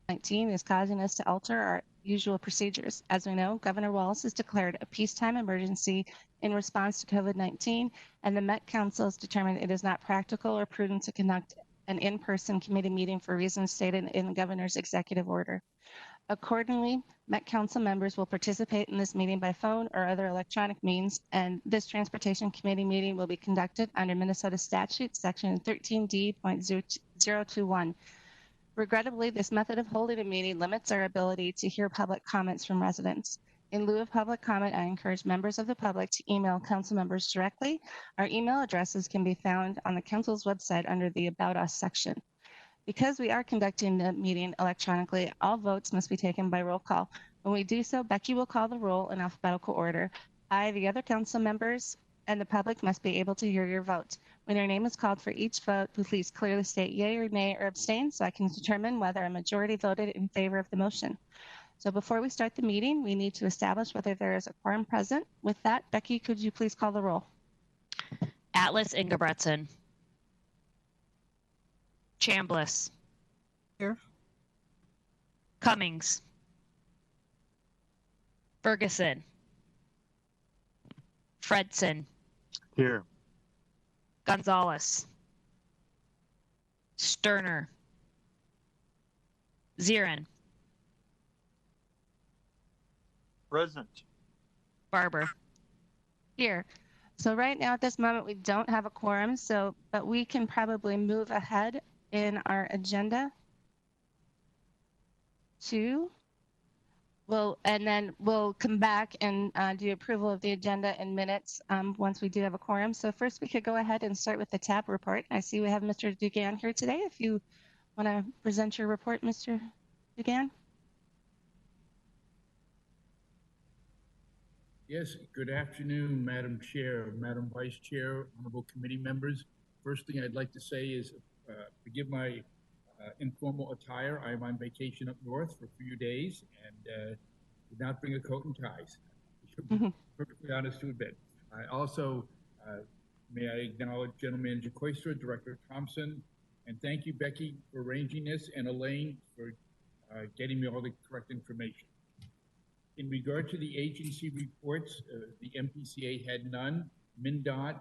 COVID-19 is causing us to alter our usual procedures. As we know, Governor Walz has declared a peacetime emergency in response to COVID-19, and the Met Council has determined it is not practical or prudent to conduct an in-person committee meeting for reasons stated in the governor's executive order. Accordingly, Met Council members will participate in this meeting by phone or other electronic means, and this Transportation Committee meeting will be conducted under Minnesota Statute Section 13D.021. Regrettably, this method of holding a meeting limits our ability to hear public comments from residents. In lieu of public comment, I encourage members of the public to email council members directly. Our email addresses can be found on the council's website under the About Us section. Because we are conducting the meeting electronically, all votes must be taken by roll call. When we do so, Becky will call the roll in alphabetical order. I, the other council members, and the public must be able to hear your vote. When your name is called for each vote, please clearly state yea or nay or abstain so I can determine whether a majority voted in favor of the motion. So before we start the meeting, we need to establish whether there is a quorum present. With that, Becky, could you please call the roll? Atlas Ingebretson. Chambliss. Here. Cummings. Ferguson. Fredson. Here. Gonzalez. Sterner. Zirin. Present. Barber. Here. So right now at this moment, we don't have a quorum, but we can probably move ahead in our agenda and then we'll come back and do approval of the agenda in minutes once we do have a quorum. So first we could go ahead and start with the TAB report. I see we have Mr. Dugan here today. If you want to present your report, Mr. Dugan. Yes, good afternoon, Madam Chair, Madam Vice Chair, honorable committee members. First thing I'd like to say is forgive my informal attire. I'm on vacation up north for a few days and did not bring a coat and ties. To be perfectly honest to admit. I also, may I acknowledge General Manager Koistra, Director Thompson, and thank you, Becky, for arranging this, and Elaine for getting me all the correct information. In regard to the agency reports, the MPCA had none. MnDOT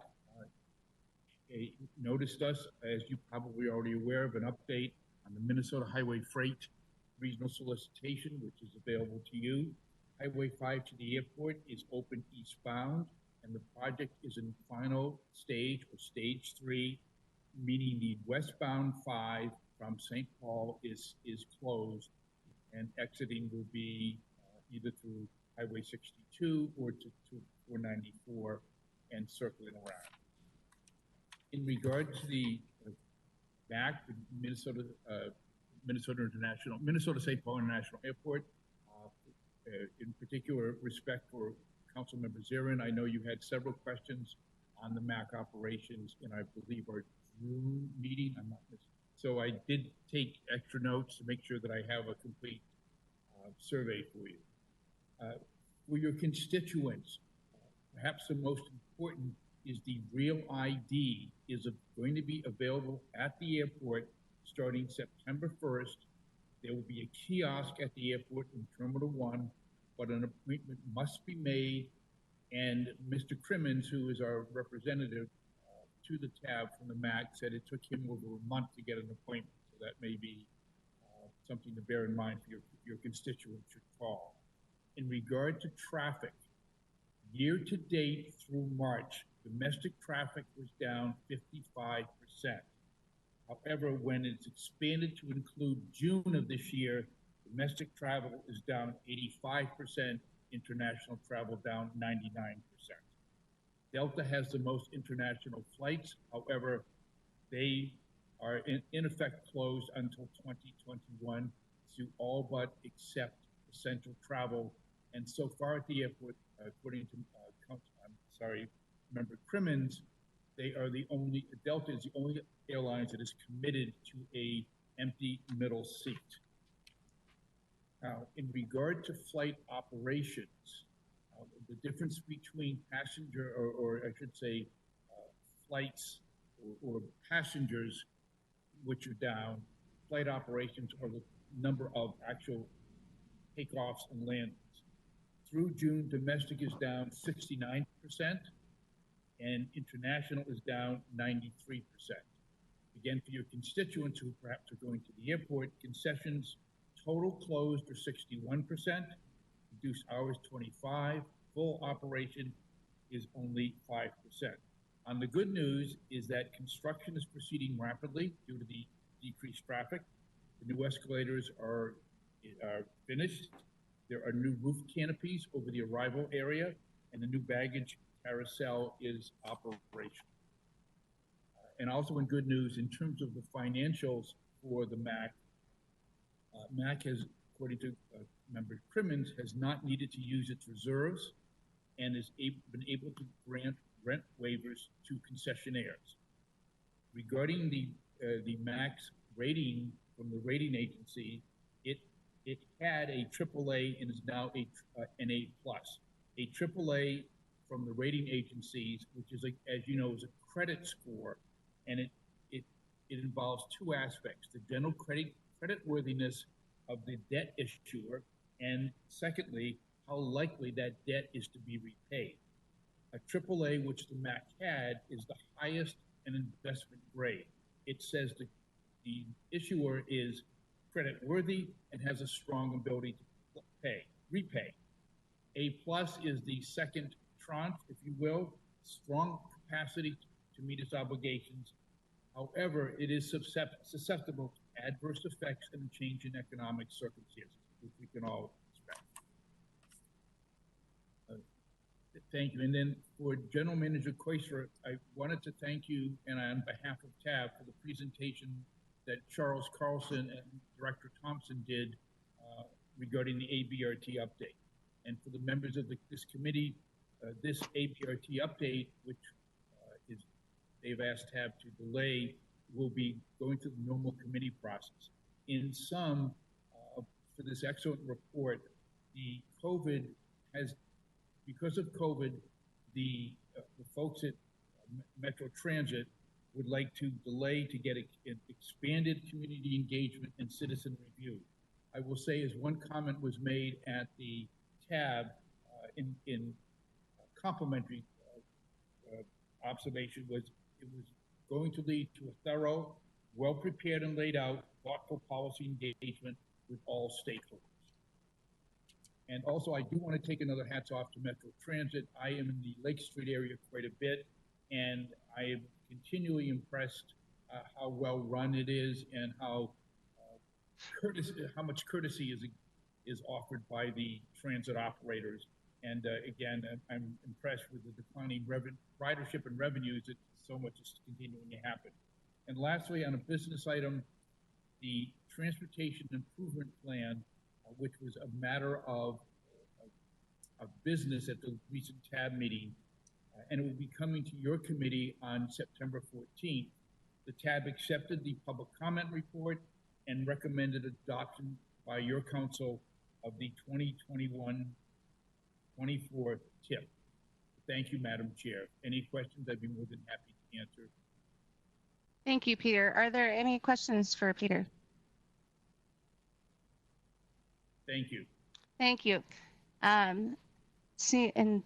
noticed us, as you probably already aware, of an update on the Minnesota Highway Freight Regional Solicitation, which is available to you. Highway 5 to the airport is open eastbound, and the project is in final stage, or stage 3, meaning the westbound 5 from St. Paul is closed, and exiting will be either through Highway 62 or to 494 and circling around. In regard to the MAC, the Minnesota St. Paul International Airport, in particular respect for Councilmember Zirin, I know you had several questions on the MAC operations in, I believe, our June meeting. I'm not missing. So I did take extra notes to make sure that I have a complete survey for you. For your constituents, perhaps the most important is the Real ID is going to be available at the airport starting September 1st. There will be a kiosk at the airport in Terminal 1, but an appointment must be made. And Mr. Crimmins, who is our representative to the TAB from the MAC, said it took him over a month to get an appointment. So that may be something to bear in mind for your constituents should call. In regard to traffic, year to date through March, domestic traffic was down 55%. However, when it's expanded to include June of this year, domestic travel is down 85%, international travel down 99%. Delta has the most international flights. However, they are in effect closed until 2021 to all but except essential travel. And so far at the airport, according to Member Crimmins, they are the only, Delta is the only airline that is committed to a empty middle seat. Now, in regard to flight operations, the difference between passenger, or I should say, flights or passengers, which are down, flight operations are the number of actual takeoffs and landings. Through June, domestic is down 69%, and international is down 93%. Again, for your constituents who perhaps are going to the airport, concessions total closed are 61%, reduced hours 25%, full operation is only 5%. On the good news is that construction is proceeding rapidly due to the decreased traffic. The new escalators are finished. There are new roof canopies over the arrival area, and the new baggage carousel is operational. And also in good news, in terms of the financials for the MAC, MAC has, according to Member Crimmins, has not needed to use its reserves and has been able to grant rent waivers to concessionaires. Regarding the MAC's rating from the rating agency, it had a AAA and is now an A+. A AAA from the rating agencies, which is, as you know, is a credit score, and it involves two aspects: the general creditworthiness of the debt issuer, and secondly, how likely that debt is to be repaid. A AAA, which the MAC had, is the highest in investment grade. It says the issuer is creditworthy and has a strong ability to repay. A+ is the second tranche, if you will, strong capacity to meet its obligations. However, it is susceptible to adverse effects and a change in economic circumstances, which we can all expect. Thank you. And then for General Manager Koisler, I wanted to thank you, and on behalf of TAB, for the presentation that Charles Carlson and Director Thompson did regarding the ABRT update. And for the members of this committee, this ABRT update, which they've asked TAB to delay, will be going through the normal committee process. In sum, for this excellent report, because of COVID, the folks at Metro Transit would like to delay to get an expanded community engagement and citizen review. I will say, as one comment was made at the TAB in complimentary observation, was it was going to lead to a thorough, well-prepared and laid out, thoughtful policy engagement with all stakeholders. And also, I do want to take another hats off to Metro Transit. I am in the Lake Street area quite a bit, and I am continually impressed how well run it is and how much courtesy is offered by the transit operators. And again, I'm impressed with the declining ridership and revenues that so much is continuing to happen. And lastly, on a business item, the Transportation Improvement Plan, which was a matter of business at the recent TAB meeting, and it will be coming to your committee on September 14th. The TAB accepted the public comment report and recommended adoption by your council of the 2021-24 TIP. Thank you, Madam Chair. Any questions, I'd be more than happy to answer. Thank you, Peter. Are there any questions for Peter? Thank you. Thank you. Seeing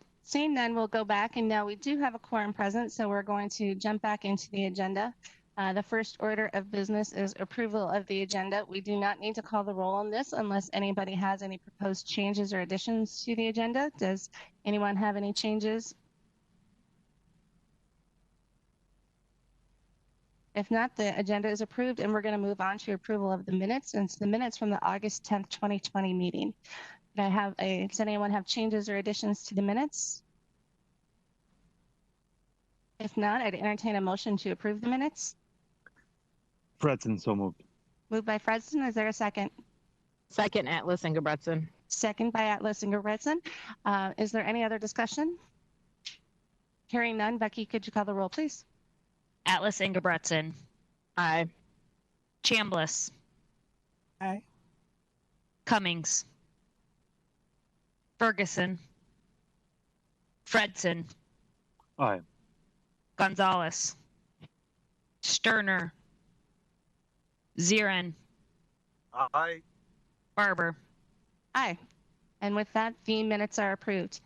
none, we'll go back, and now we do have a quorum present, so we're going to jump back into the agenda. The first order of business is approval of the agenda. We do not need to call the roll on this unless anybody has any proposed changes or additions to the agenda. Does anyone have any changes? If not, the agenda is approved, and we're going to move on to approval of the minutes. And it's the minutes from the August 10th, 2020 meeting. Does anyone have changes or additions to the minutes? If not, I'd entertain a motion to approve the minutes. Fredson, so moved. Moved by Fredson. Is there a second? Second, Atlas Ingebretson. Second by Atlas Ingebretson. Is there any other discussion? Hearing none, Becky, could you call the roll, please? Atlas Ingebretson. Aye. Chambliss. Aye. Cummings. Ferguson. Fredson. Aye. Gonzalez. Sterner. Zirin. Aye. Barber. Aye. And with that, the minutes are approved.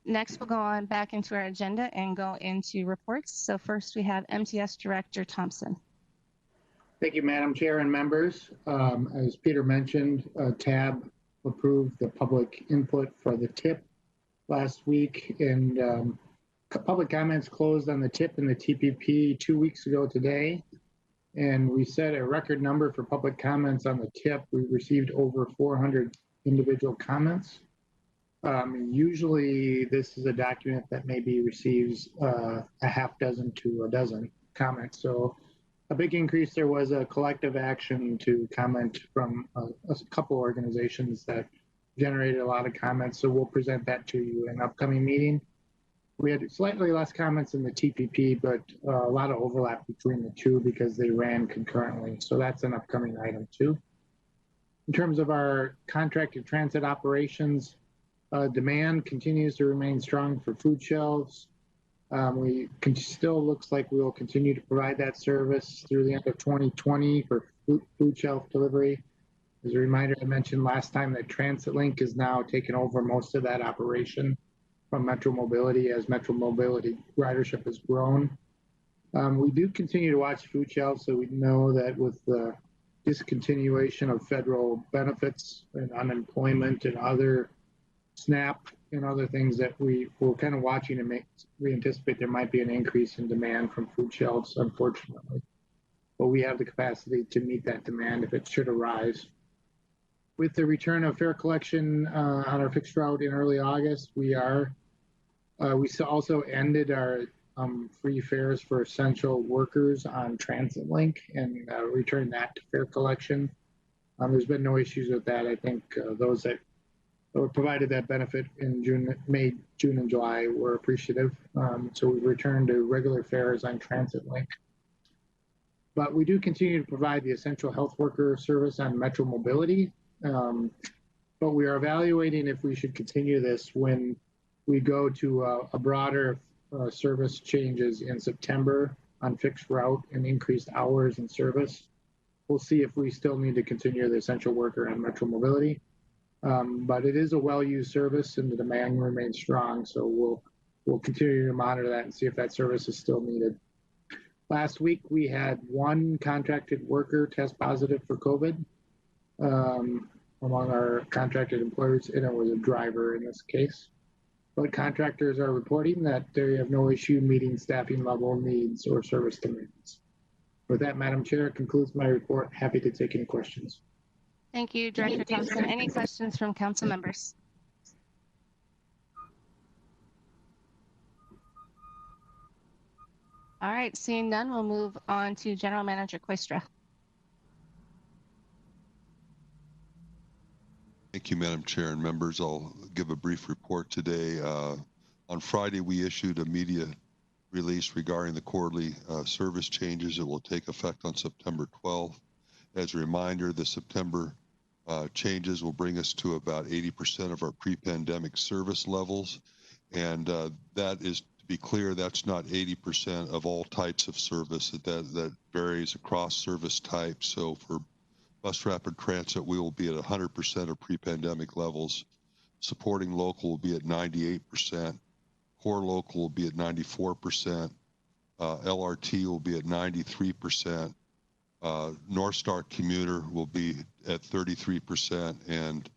Next, we'll go on back into our agenda and go into reports. So first we have MTS Director Thompson. Thank you, Madam Chair and members. As Peter mentioned, TAB approved the public input for the TIP last week, and public comments closed on the TIP and the TPP 2 weeks ago today. And we set a record number for public comments on the TIP. We received over 400 individual comments. Usually this is a document that maybe receives a half dozen to a dozen comments. So a big increase. There was a collective action to comment from a couple organizations that generated a lot of comments. So we'll present that to you in an upcoming meeting. We had slightly less comments in the TPP, but a lot of overlap between the two because they ran concurrently. So that's an upcoming item too. In terms of our contracted transit operations, demand continues to remain strong for food shelves. Still looks like we will continue to provide that service through the end of 2020 for food shelf delivery. As a reminder, I mentioned last time that Transit Link is now taking over most of that operation from Metro Mobility as Metro Mobility ridership has grown. We do continue to watch food shelves, so we know that with the discontinuation of federal benefits and unemployment and other SNAP and other things that we're kind of watching, and we anticipate there might be an increase in demand from food shelves, unfortunately. But we have the capacity to meet that demand if it should arise. With the return of fare collection on our fixed route in early August, we also ended our free fares for essential workers on Transit Link and returned that to fare collection. There's been no issues with that. I think those that provided that benefit in May, June, and July were appreciative. So we've returned to regular fares on Transit Link. But we do continue to provide the essential health worker service on Metro Mobility. But we are evaluating if we should continue this when we go to a broader service changes in September on fixed route and increased hours and service. We'll see if we still need to continue the essential worker on Metro Mobility. But it is a well-used service and the demand remains strong. So we'll continue to monitor that and see if that service is still needed. Last week, we had one contracted worker test positive for COVID among our contracted employers, and it was a driver in this case. But contractors are reporting that they have no issue meeting staffing level needs or service demands. With that, Madam Chair, concludes my report. Happy to take any questions. Thank you, Director Thompson. Any questions from council members? All right, seeing none, we'll move on to General Manager Quistra. Thank you, Madam Chair and members. I'll give a brief report today. On Friday, we issued a media release regarding the quarterly service changes that will take effect on September 12th. As a reminder, the September changes will bring us to about 80% of our pre-pandemic service levels. And that is, to be clear, that's not 80% of all types of service. That varies across service types. So for Bus Rapid Transit, we will be at 100% of pre-pandemic levels. Supporting local will be at 98%. Core local will be at 94%. LRT will be at 93%. North Star commuter will be at 33%, and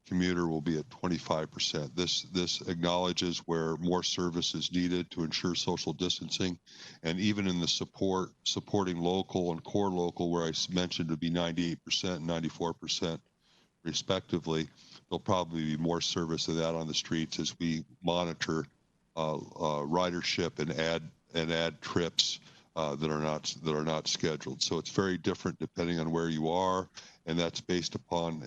commuter will be at 25%. This acknowledges where more service is needed to ensure social distancing, and even in the supporting local and core local, where I mentioned to be 98% and 94% respectively, there'll probably be more service of that on the streets as we monitor ridership and add trips that are not scheduled. So it's very different depending on where you are, and that's based upon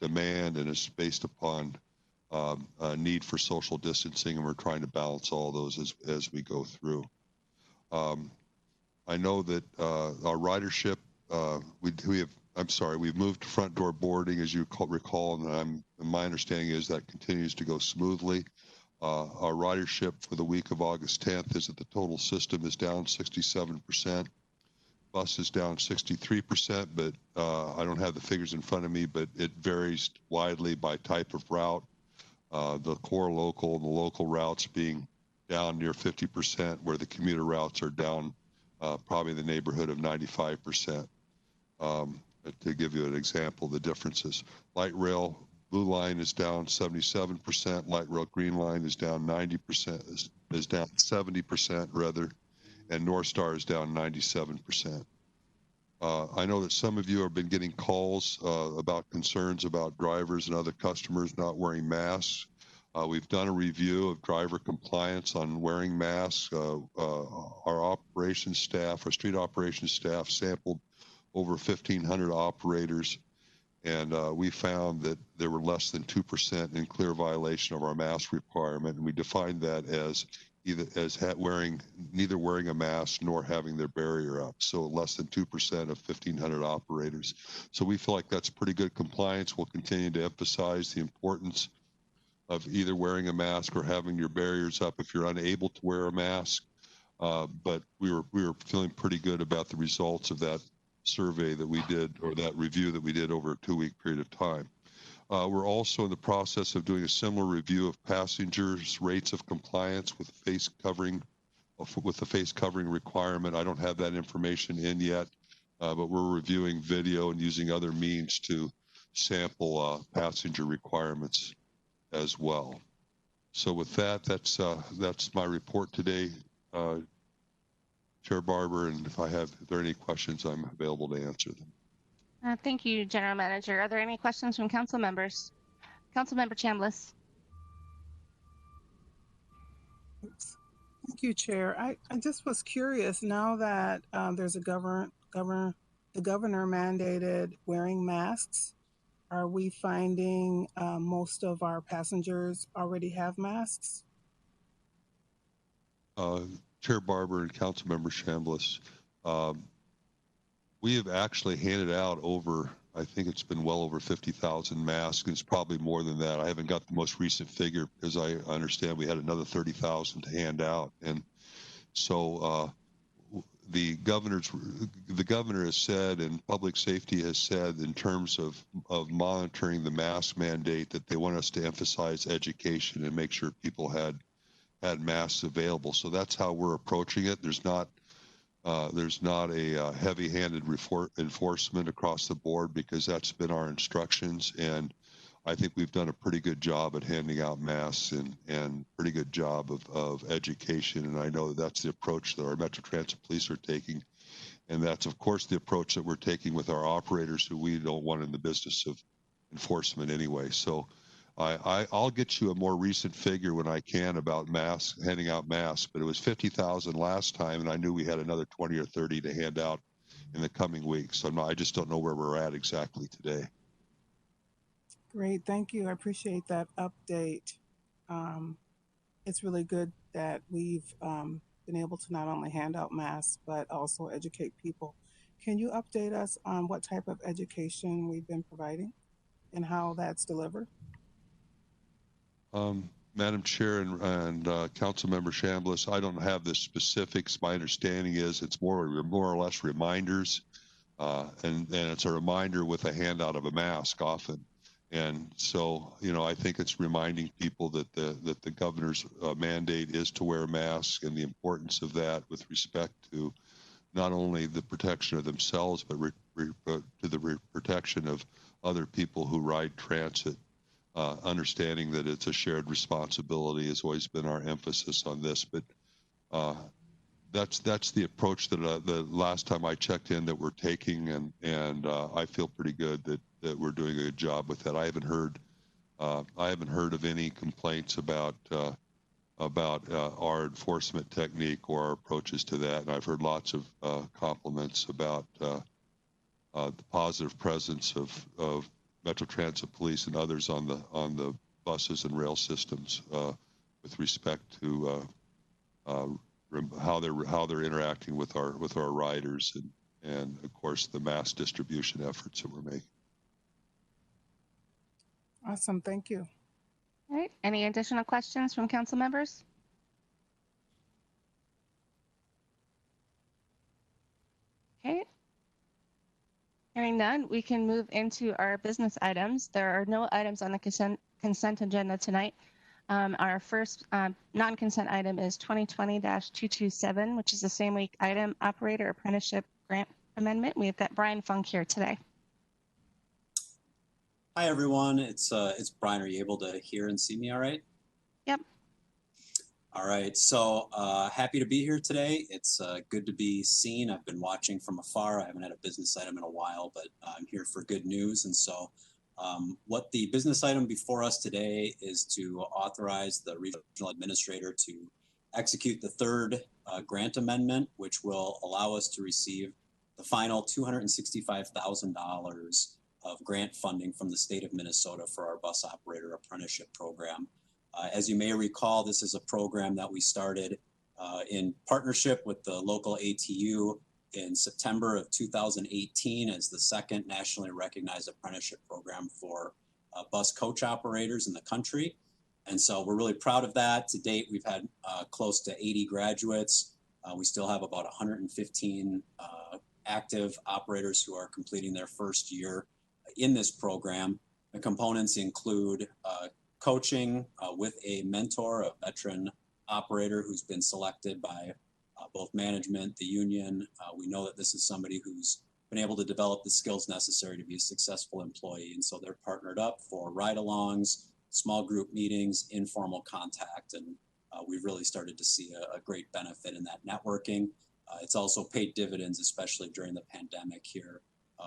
demand, and it's based upon a need for social distancing, and we're trying to balance all those as we go through. I know that our ridership, we've moved to front door boarding, as you recall, and my understanding is that continues to go smoothly. Our ridership for the week of August 10th is that the total system is down 67%. buses down 63%, but I don't have the figures in front of me, but it varies widely by type of route. The core local and the local routes being down near 50%, where the commuter routes are down probably in the neighborhood of 95%. To give you an example, the differences. Light rail, blue line is down 77%. Light rail green line is down 90%, is down 70% rather, and North Star is down 97%. I know that some of you have been getting calls about concerns about drivers and other customers not wearing masks. We've done a review of driver compliance on wearing masks. Our operations staff, our street operations staff sampled over 1,500 operators, and we found that there were less than 2% in clear violation of our mask requirement, and we defined that as neither wearing a mask nor having their barrier up. So less than 2% of 1,500 operators. So we feel like that's pretty good compliance. We'll continue to emphasize the importance of either wearing a mask or having your barriers up if you're unable to wear a mask. But we were feeling pretty good about the results of that survey that we did, or that review that we did over a 2-week period of time. We're also in the process of doing a similar review of passengers' rates of compliance with the face covering requirement. I don't have that information in yet, but we're reviewing video and using other means to sample passenger requirements as well. So with that, that's my report today, Chair Barber, and if there are any questions, I'm available to answer them. Thank you, General Manager. Are there any questions from council members? Councilmember Chambliss. Thank you, Chair. I just was curious, now that there's the governor mandated wearing masks, are we finding most of our passengers already have masks? Chair Barber and Councilmember Chambliss, we have actually handed out over, I think it's been well over 50,000 masks, and it's probably more than that. I haven't got the most recent figure because I understand we had another 30,000 to hand out. And so the governor has said, and public safety has said, in terms of monitoring the mask mandate, that they want us to emphasize education and make sure people had masks available. So that's how we're approaching it. There's not a heavy-handed enforcement across the board, because that's been our instructions, and I think we've done a pretty good job at handing out masks and pretty good job of education, and I know that's the approach that our Metro Transit Police are taking, and that's of course the approach that we're taking with our operators, who we don't want in the business of enforcement anyway. So I'll get you a more recent figure when I can about masks, handing out masks, but it was 50,000 last time, and I knew we had another 20 or 30 to hand out in the coming weeks. So I just don't know where we're at exactly today. Great, thank you. I appreciate that update. It's really good that we've been able to not only hand out masks, but also educate people. Can you update us on what type of education we've been providing and how that's delivered? Madam Chair and Councilmember Chambliss, I don't have the specifics. My understanding is it's more or less reminders, and it's a reminder with a handout of a mask often. And so, I think it's reminding people that the governor's mandate is to wear masks, and the importance of that with respect to not only the protection of themselves, but to the protection of other people who ride transit. Understanding that it's a shared responsibility has always been our emphasis on this, but that's the approach that the last time I checked in that we're taking, and I feel pretty good that we're doing a good job with that. I haven't heard of any complaints about our enforcement technique or our approaches to that, and I've heard lots of compliments about the positive presence of Metro Transit Police and others on the buses and rail systems with respect to how they're interacting with our riders, and of course the mass distribution efforts that we're making. Awesome, thank you. All right, any additional questions from council members? Okay, Hearing none, we can move into our business items. There are no items on the consent agenda tonight. Our first non-consent item is 2020-227, which is the same week item, operator apprenticeship grant amendment. We've got Brian Funk here today. Hi everyone, it's Brian. Are you able to hear and see me all right? Yep. All right, so happy to be here today. It's good to be seen. I've been watching from afar. I haven't had a business item in a while, but I'm here for good news. And so what the business item before us today is to authorize the regional administrator to execute the third grant amendment, which will allow us to receive the final $265,000 of grant funding from the state of Minnesota for our bus operator apprenticeship program. As you may recall, this is a program that we started in partnership with the local ATU in September of 2018 as the second nationally recognized apprenticeship program for bus coach operators in the country. And so we're really proud of that. To date, we've had close to 80 graduates. We still have about 115 active operators who are completing their first year in this program. The components include coaching with a mentor, a veteran operator who's been selected by both management, the union. We know that this is somebody who's been able to develop the skills necessary to be a successful employee. And so they're partnered up for ride-alongs, small group meetings, informal contact. And we've really started to see a great benefit in that networking. It's also paid dividends, especially during the pandemic here.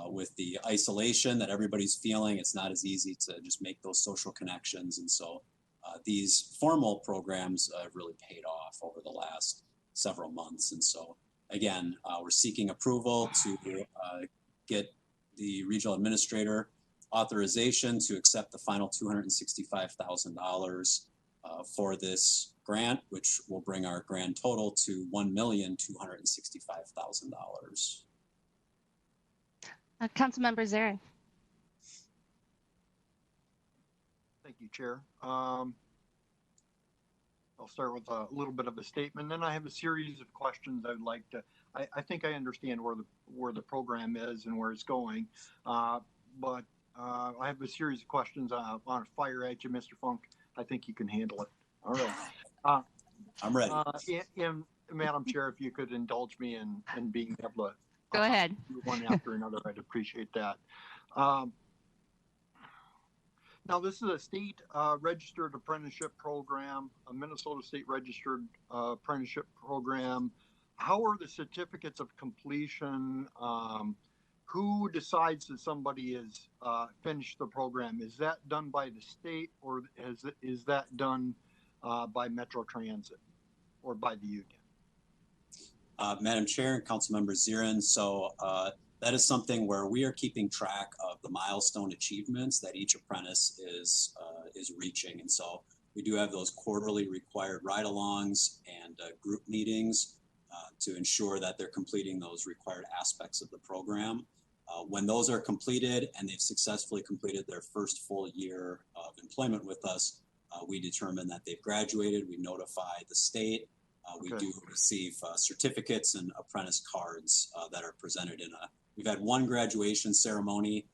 With the isolation that everybody's feeling, it's not as easy to just make those social connections. And so these formal programs have really paid off over the last several months. And so, again, we're seeking approval to get the regional administrator authorization to accept the final $265,000 for this grant, which will bring our grand total to $1,265,000. Councilmember Zarin. Thank you, Chair. I'll start with a little bit of a statement, then I have a series of questions I'd like to. I think I understand where the program is and where it's going, but I have a series of questions on a fire at you, Mr. Funk. I think you can handle it. All right. I'm ready. And Madam Chair, if you could indulge me in being able to Go ahead. do one after another, I'd appreciate that. Now, this is a state registered apprenticeship program, a Minnesota state registered apprenticeship program. How are the certificates of completion? Who decides that somebody is finished the program? Is that done by the state, or is that done by Metro Transit or by the union? Madam Chair and Councilmember Zarin, so that is something where we are keeping track of the milestone achievements that each apprentice is reaching. And so we do have those quarterly required ride-alongs and group meetings to ensure that they're completing those required aspects of the program. When those are completed and they've successfully completed their first full year of employment with us, we determine that they've graduated. We notify the state. We do receive certificates and apprentice cards that are presented we've had one graduation ceremony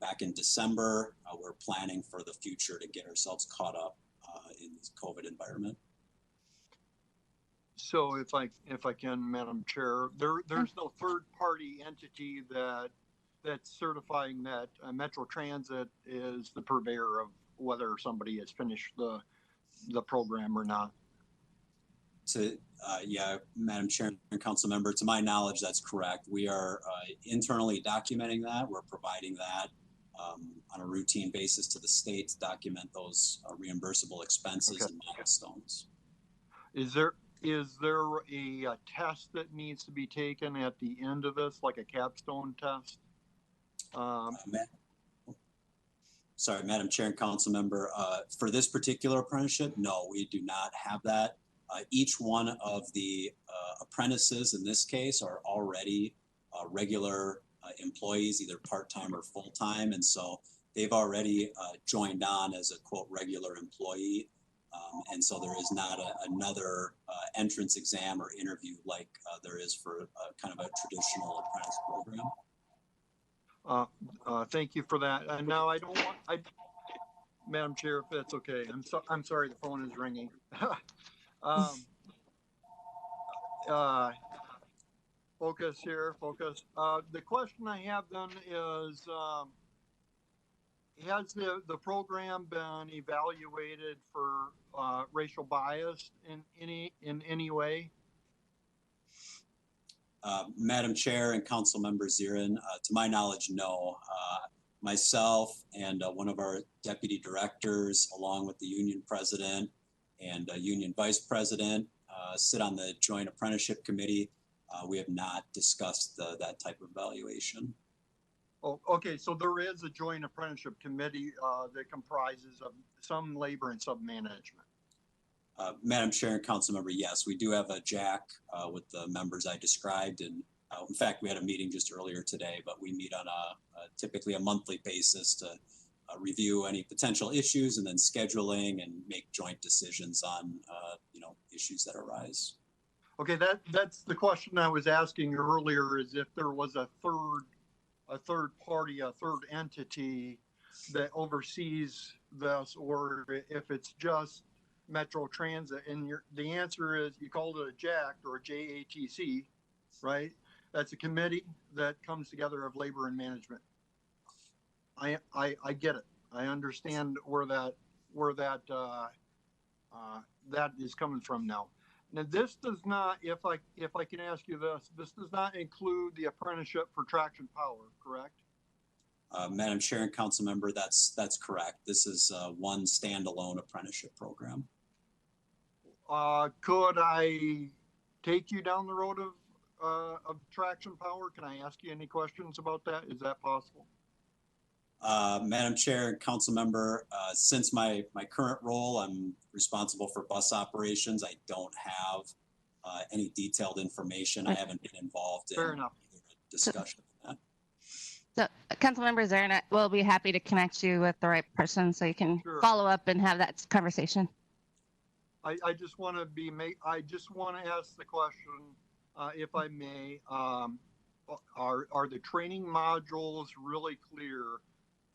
back in December. We're planning for the future to get ourselves caught up in this COVID environment. So if I can, Madam Chair, there's no third party entity that's certifying that Metro Transit is the purveyor of whether somebody has finished the program or not. Yeah, Madam Chair and Council Member, to my knowledge, that's correct. We are internally documenting that. We're providing that on a routine basis to the state to document those reimbursable expenses and milestones. Is there a test that needs to be taken at the end of this, like a capstone test? Sorry, Madam Chair and Council Member, for this particular apprenticeship, no, we do not have that. Each one of the apprentices in this case are already regular employees, either part-time or full-time. And so they've already joined on as a quote regular employee. And so there is not another entrance exam or interview like there is for kind of a traditional apprentice program. Thank you for that. And now I don't want, Madam Chair, if that's okay. I'm sorry, the phone is ringing. Focus here, focus. The question I have then is, has the program been evaluated for racial bias in any way? Madam Chair and Council Member Zirin, to my knowledge, no. Myself and one of our deputy directors, along with the union president and union vice president, sit on the Joint Apprenticeship Committee. We have not discussed that type of evaluation. Oh, okay. So there is a Joint Apprenticeship Committee that comprises of some labor and some management. Madam Chair and Council Member, yes, we do have a JAC with the members I described, and in fact, we had a meeting just earlier today, but we meet on typically a monthly basis to review any potential issues and then scheduling and make joint decisions on issues that arise. Okay, that's the question I was asking earlier, is if there was a third party, a third entity that oversees this, or if it's just Metro Transit. And the answer is, you called it a JAC or a JATC, right? That's a committee that comes together of labor and management. I get it. I understand where that is coming from now. Now, this does not, if I can ask you this does not include the apprenticeship for traction power, correct? Madam Chair and Council Member, that's correct. This is one standalone apprenticeship program. Could I take you down the road of traction power? Can I ask you any questions about that? Is that possible? Madam Chair and Council Member, since my current role, I'm responsible for bus operations. I don't have any detailed information. I haven't been involved in discussion of that. So, Councilmember Zarin, we'll be happy to connect you with the right person so you can follow up and have that conversation. I just want to ask the question, if I may, are the training modules really clear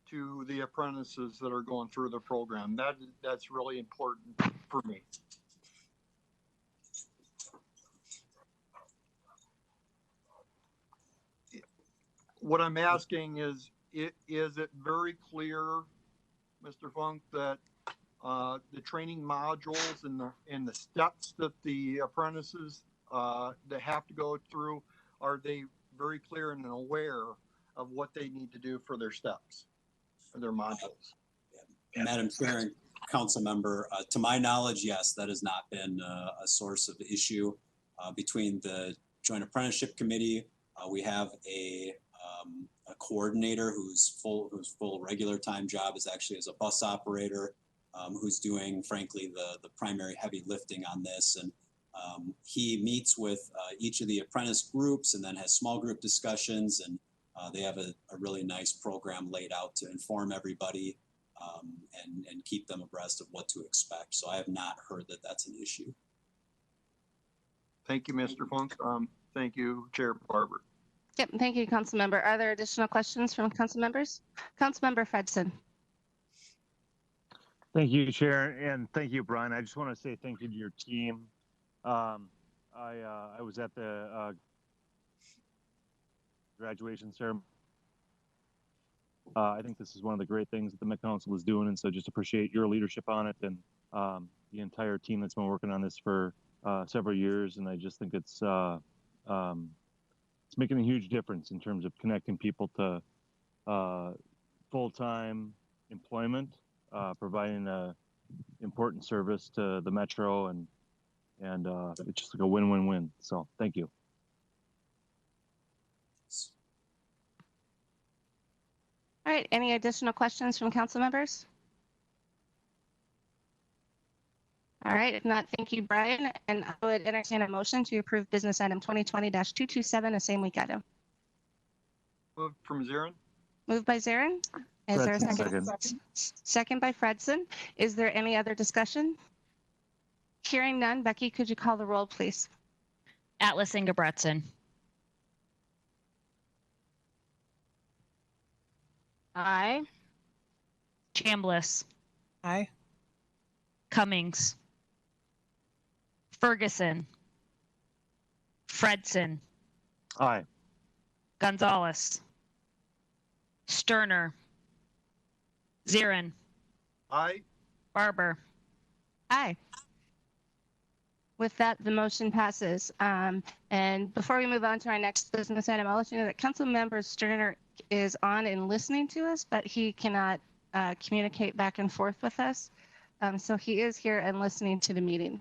to the apprentices that are going through the program? That's really important for me. What I'm asking is it very clear, Mr. Funk, that the training modules and the steps that the apprentices that have to go through, are they very clear and aware of what they need to do for their steps, for their modules? Madam Chair and Council Member, to my knowledge, yes, that has not been a source of issue between the Joint Apprenticeship Committee. We have a coordinator whose full regular time job is actually as a bus operator, who's doing, frankly, the primary heavy lifting on this. And he meets with each of the apprentice groups and then has small group discussions, and they have a really nice program laid out to inform everybody and keep them abreast of what to expect. So I have not heard that that's an issue. Thank you, Mr. Funk. Thank you, Chair Barber. Yep, thank you, Council Member. Are there additional questions from Council Members? Council Member Fredson. Thank you, Chair, and thank you, Brian. I just want to say thank you to your team. I was at the graduation ceremony. I think this is one of the great things that the Met Council is doing, and so just appreciate your leadership on it and the entire team that's been working on this for several years. And I just think it's making a huge difference in terms of connecting people to full-time employment, providing a important service to the Metro, and it's just like a win-win-win. So thank you. All right, any additional questions from Council Members? All right, if not, thank you, Brian. And I would entertain a motion to approve business item 2020-227, a same week item. Moved from Zarin. Moved by Zarin. Is there a second? Second. Second by Fredson. Is there any other discussion? Hearing none, Becky, could you call the roll, please? Atlas Ingebretson. Aye. Chambliss, Aye. Cummings, Ferguson, Fredson, Aye. Gonzalez, Sterner, Zirin, Aye. Barber. Aye. With that, the motion passes. And before we move on to our next business item, I'll let you know that Councilmember Sterner is on and listening to us, but he cannot communicate back and forth with us. So he is here and listening to the meeting.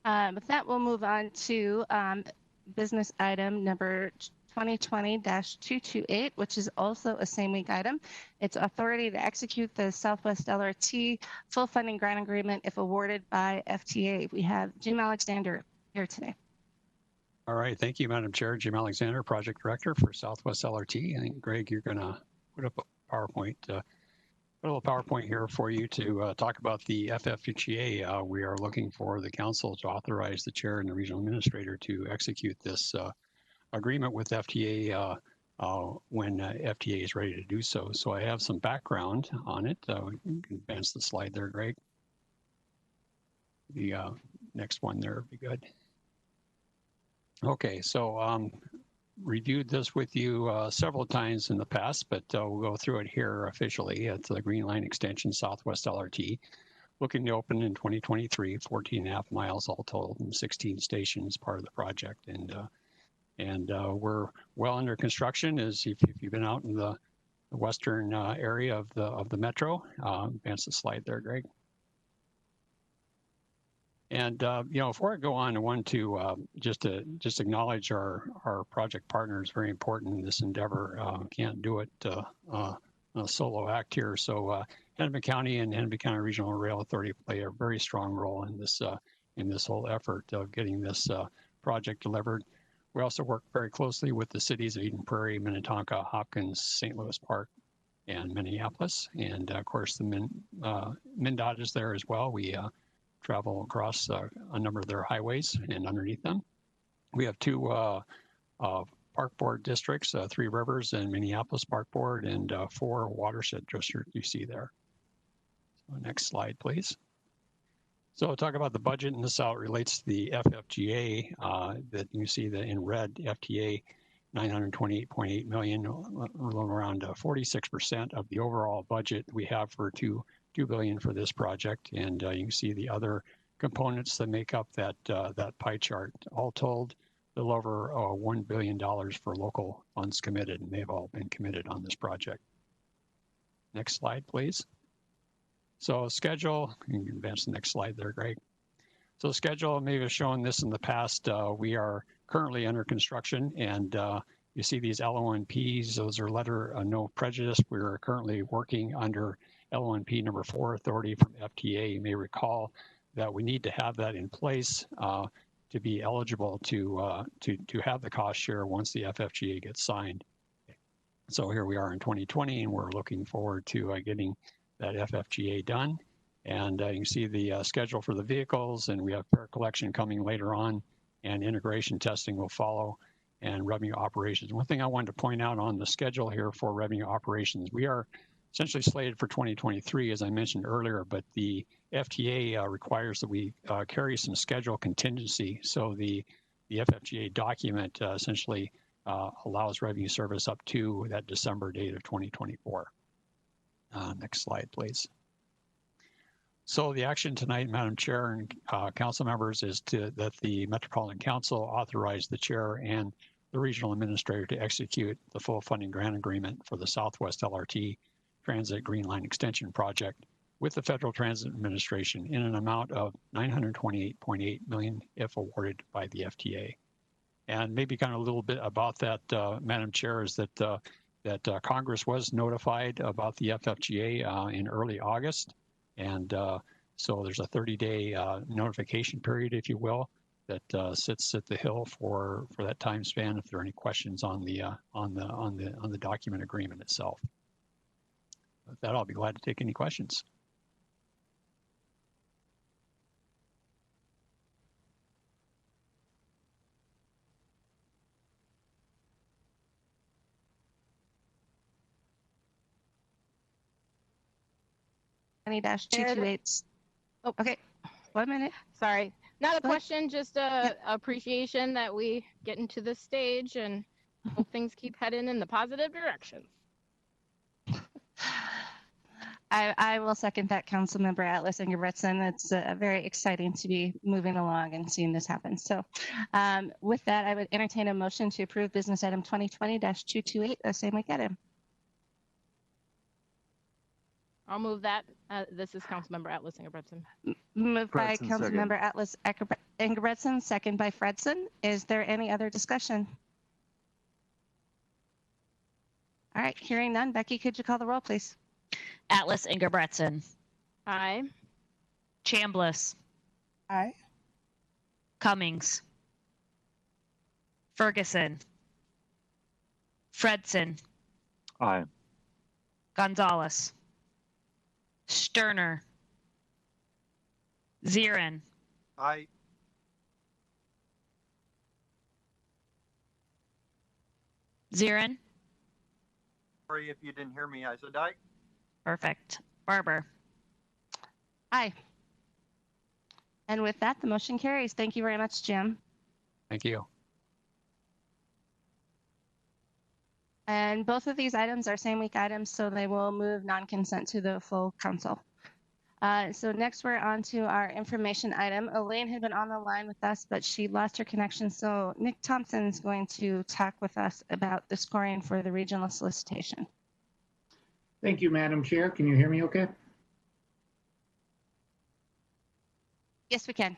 With that, we'll move on to business item number 2020-228, which is also a same week item. It's authority to execute the Southwest LRT full funding grant agreement if awarded by FTA. We have Jim Alexander here today. All right, thank you, Madam Chair. Jim Alexander, Project Director for Southwest LRT. I think, Greg, you're going to put up a PowerPoint, put a little PowerPoint here for you to talk about the FFGA. We are looking for the council to authorize the chair and the regional administrator to execute this agreement with FTA when FTA is ready to do so. So I have some background on it. You can advance the slide there, Greg. The next one there would be good. Okay, so reviewed this with you several times in the past, but we'll go through it here officially. It's the Green Line Extension Southwest LRT, looking to open in 2023, 14.5 miles all told, and 16 stations part of the project. And we're well under construction. As if you've been out in the western area of the metro, advance the slide there, Greg. And you know, before I go on, I want to just acknowledge our project partners. Very important in this endeavor. Can't do it a solo act here. So Hennepin County and Hennepin County Regional Rail Authority play a very strong role in this whole effort of getting this project delivered. We also work very closely with the cities of Eden Prairie, Minnetonka, Hopkins, St. Louis Park, and Minneapolis. And of course, the MnDOT is there as well. We travel across a number of their highways and underneath them. We have two park board districts, Three Rivers and Minneapolis Park Board, and 4 watershed districts you see there. So next slide, please. So I'll talk about the budget, and this how it relates to the FFGA that you see that in red, FTA 928.8 million, around 46% of the overall budget we have for $2 billion for this project. And you can see the other components that make up that pie chart. All told, a little over $1 billion for local funds committed, and they've all been committed on this project. Next slide, please. So schedule, you can advance the next slide there, Greg. So schedule, maybe I've shown this in the past. We are currently under construction, and you see these LONPs, those are letter no prejudice. We're currently working under LONP number 4 authority from FTA. You may recall that we need to have that in place to be eligible to have the cost share once the FFGA gets signed. So here we are in 2020, and we're looking forward to getting that FFGA done. And you can see the schedule for the vehicles, and we have fare collection coming later on, and integration testing will follow, and revenue operations. One thing I wanted to point out on the schedule here for revenue operations, we are essentially slated for 2023, as I mentioned earlier, but the FTA requires that we carry some schedule contingency. So the FFGA document essentially allows revenue service up to that December date of 2024. Next slide, please. So the action tonight, Madam Chair and council members, is that the Metropolitan Council authorize the chair and the regional administrator to execute the full funding grant agreement for the Southwest LRT Transit Green Line Extension Project with the Federal Transit Administration in an amount of $928.8 million if awarded by the FTA. And maybe kind of a little bit about that, Madam Chair, is that Congress was notified about the FFGA in early August. And so there's a 30-day notification period, if you will, that sits at the Hill for that time span if there are any questions on the document agreement itself. With that, I'll be glad to take any questions. 20-228. Oh, okay. 1 minute. Sorry, not a Go ahead. question, just a appreciation that we get into this stage and hope things keep heading in the positive direction. I will second that, Councilmember Atlas Ingebretson. It's very exciting to be moving along and seeing this happen. So with that, I would entertain a motion to approve business item 2020-228, the same week item. I'll move that. This is Councilmember Atlas Ingebretson. Moved by Fredson, Councilmember Atlas Ingebretson, second by Fredson. Is there any other discussion? All right, hearing none. Becky, could you call the roll, please? Atlas Ingebretson. Aye. Chambliss. Aye. Cummings. Ferguson. Fredson. Aye. Gonzalez. Sterner. Zirin. Aye. Zirin. Sorry if you didn't hear me. I said aye. Perfect. Barber. Aye. And with that, the motion carries. Thank you very much, Jim. Thank you. And both of these items are same week items, so they will move non-consent to the full council. So next we're on to our information item. Elaine had been on the line with us, but she lost her connection. So Nick Thompson is going to talk with us about the scoring for the regional solicitation. Thank you, Madam Chair. Can you hear me okay? Yes, we can.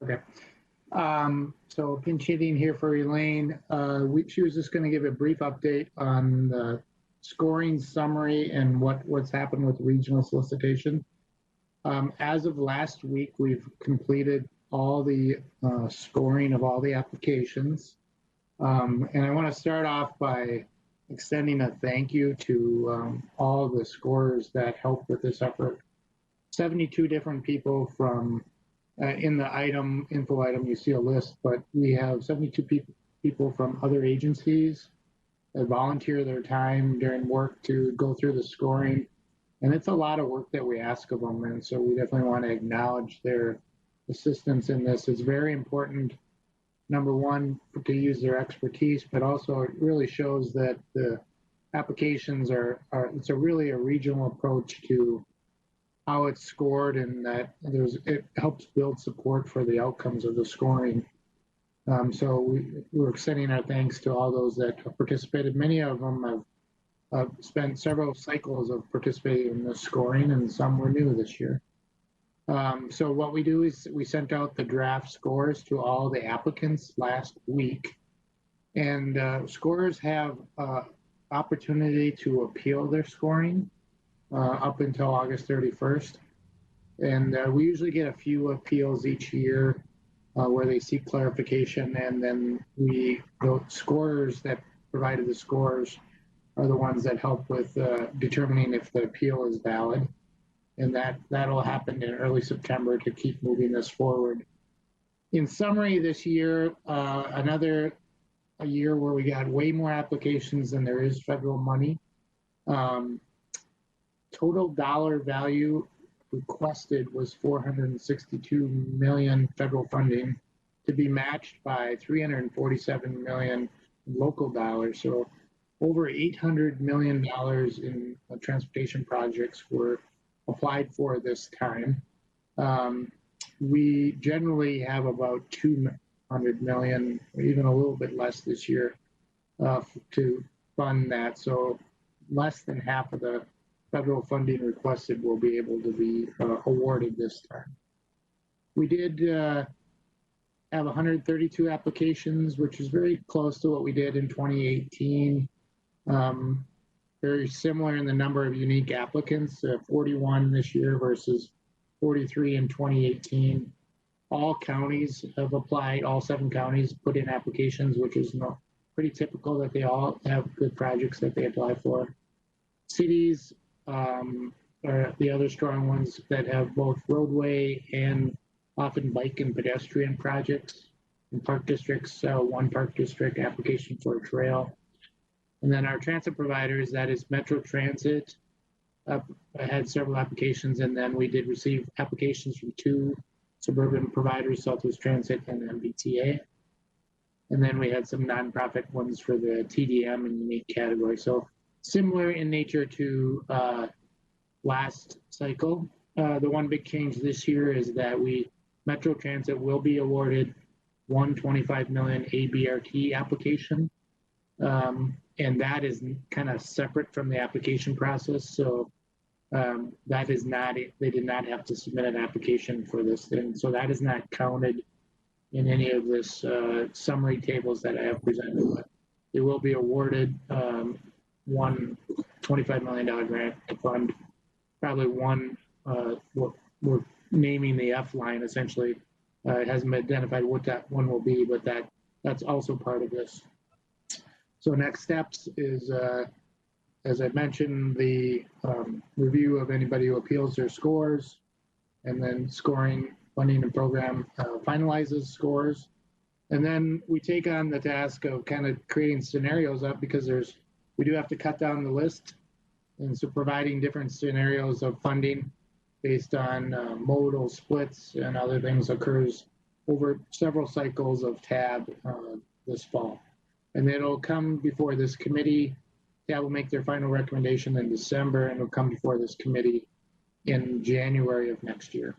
Okay. So pinch hitting here for Elaine. She was just going to give a brief update on the scoring summary and what's happened with regional solicitation. As of last week, we've completed all the scoring of all the applications. And I want to start off by extending a thank you to all the scorers that helped with this effort. 72 different people from, in the info item, you see a list, but we have 72 people from other agencies that volunteer their time during work to go through the scoring. And it's a lot of work that we ask of them. And so we definitely want to acknowledge their assistance in this. It's very important, number one, to use their expertise, but also it really shows that the applications it's really a regional approach to how it's scored, and that it helps build support for the outcomes of the scoring. So we're extending our thanks to all those that have participated. Many of them have spent several cycles of participating in the scoring, and some were new this year. So what we do is we sent out the draft scores to all the applicants last week, and scorers have opportunity to appeal their scoring up until August 31st. And we usually get a few appeals each year where they seek clarification, and then the scorers that provided the scores are the ones that help with determining if the appeal is valid. And that'll happen in early September to keep moving this forward. In summary, this year, a year where we got way more applications than there is federal money. Total dollar value requested was $462 million federal funding, to be matched by $347 million local dollars. So over $800 million in transportation projects were applied for this time. We generally have about $200 million, or even a little bit less this year, to fund that. So less than half of the federal funding requested will be able to be awarded this time. We did have 132 applications, which is very close to what we did in 2018. Very similar in the number of unique applicants, 41 this year versus 43 in 2018. All counties have applied, all 7 counties put in applications, which is pretty typical that they all have good projects that they apply for. Cities are the other strong ones that have both roadway and often bike and pedestrian projects. In park districts, one park district application for a trail. And then our transit providers, that is Metro Transit, I had several applications, and then we did receive applications from 2 suburban providers, Southwest Transit and MBTA. And then we had some nonprofit ones for the TDM and unique category. So similar in nature to last cycle. The one big change this year is that Metro Transit will be awarded one $25 million ABRT application. And that is kind of separate from the application process. So that is not, they did not have to submit an application for this thing. So that is not counted in any of this summary tables that I have presented. But it will be awarded one $25 million grant to fund probably one, we're naming the F line essentially. It hasn't been identified what that one will be, but that's also part of this. So next steps is, as I mentioned, the review of anybody who appeals their scores, and then scoring, funding and program finalizes scores. And then we take on the task of kind of creating scenarios up, because we do have to cut down the list. And so providing different scenarios of funding based on modal splits and other things occurs over several cycles of TAB this fall. And it'll come before this committee. TAB will make their final recommendation in December, and it'll come before this committee in January of next year.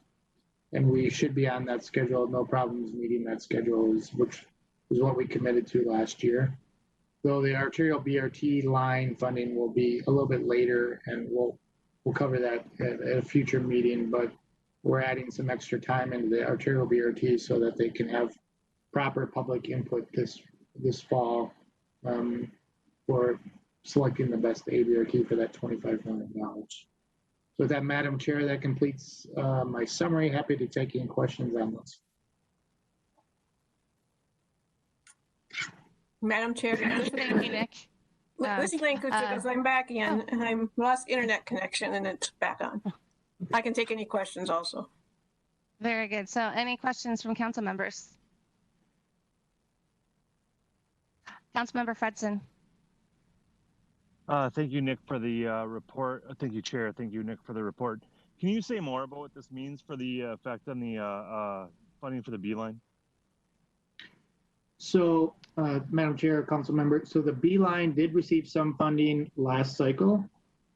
And we should be on that schedule, no problems meeting that schedule, which is what we committed to last year. Though the arterial BRT line funding will be a little bit later, and we'll cover that at a future meeting, but we're adding some extra time into the arterial BRT so that they can have proper public input this fall for selecting the best ABRT for that $25 million. So with that, Madam Chair, that completes my summary. Happy to take any questions on this. Madam Chair, Thank you, Nick. this is Lane because I'm back again, and I'm lost internet connection, and it's back on. I can take any questions also. Very good. So any questions from council members? Councilmember Fredson. Thank you, Nick, for the report. Thank you, Chair. Thank you, Nick, for the report. Can you say more about what this means for the effect on the funding for the B line? So, Madam Chair, council member, so the B line did receive some funding last cycle.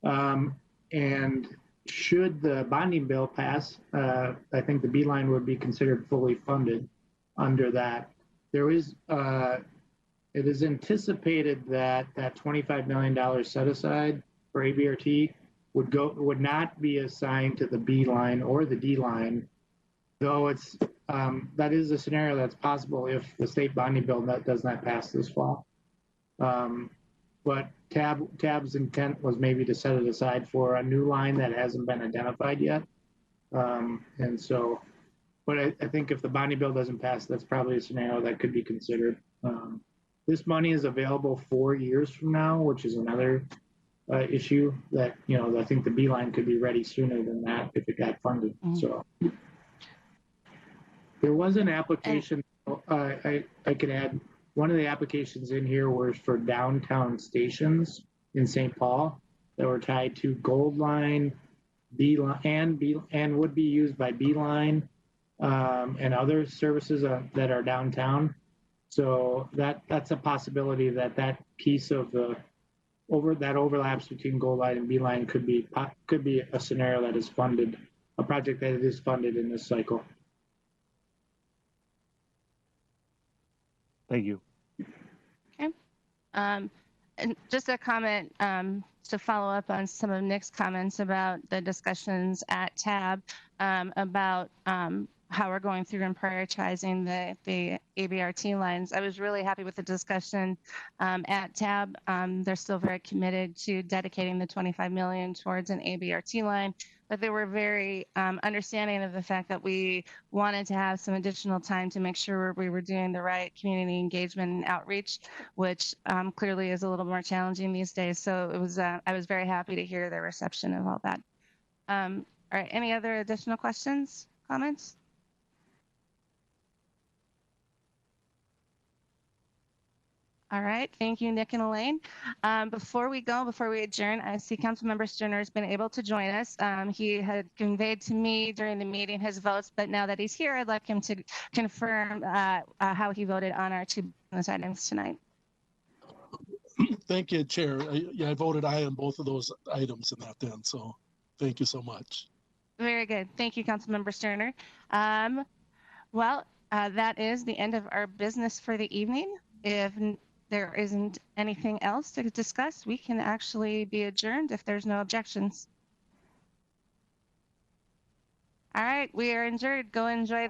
And should the bonding bill pass, I think the B line would be considered fully funded under that. There is, it is anticipated that that $25 million set aside for ABRT would not be assigned to the B line or the D line, though it's that is a scenario that's possible if the state bonding bill does not pass this fall. But TAB's intent was maybe to set it aside for a new line that hasn't been identified yet. And so, but I think if the bonding bill doesn't pass, that's probably a scenario that could be considered. This money is available 4 years from now, which is another issue that, you know, I think the B line could be ready sooner than that if it got funded. So there was an application, I could add, one of the applications in here was for downtown stations in St. Paul that were tied to Gold Line, B line, and would be used by B line and other services that are downtown. So that's a possibility that piece of the that overlaps between Gold Line and B line could be a scenario that is funded, a project that is funded in this cycle. Thank you. Okay. And just a comment to follow up on some of Nick's comments about the discussions at TAB about how we're going through and prioritizing the ABRT lines. I was really happy with the discussion at TAB. They're still very committed to dedicating the $25 million towards an ABRT line, but they were very understanding of the fact that we wanted to have some additional time to make sure we were doing the right community engagement and outreach, which clearly is a little more challenging these days. So it was, I was very happy to hear their reception of all that. All right, any other additional questions, comments? All right, thank you, Nick and Elaine. Before we adjourn, I see Councilmember Sterner has been able to join us. He had conveyed to me during the meeting his votes, but now that he's here, I'd like him to confirm how he voted on our two business items tonight. Thank you, Chair. I voted aye on both of those items in that then, so thank you so much. Very good. Thank you, Councilmember Sterner. That is the end of our business for the evening. If there isn't anything else to discuss, we can actually be adjourned if there's no objections. All right, we are adjourned. Go enjoy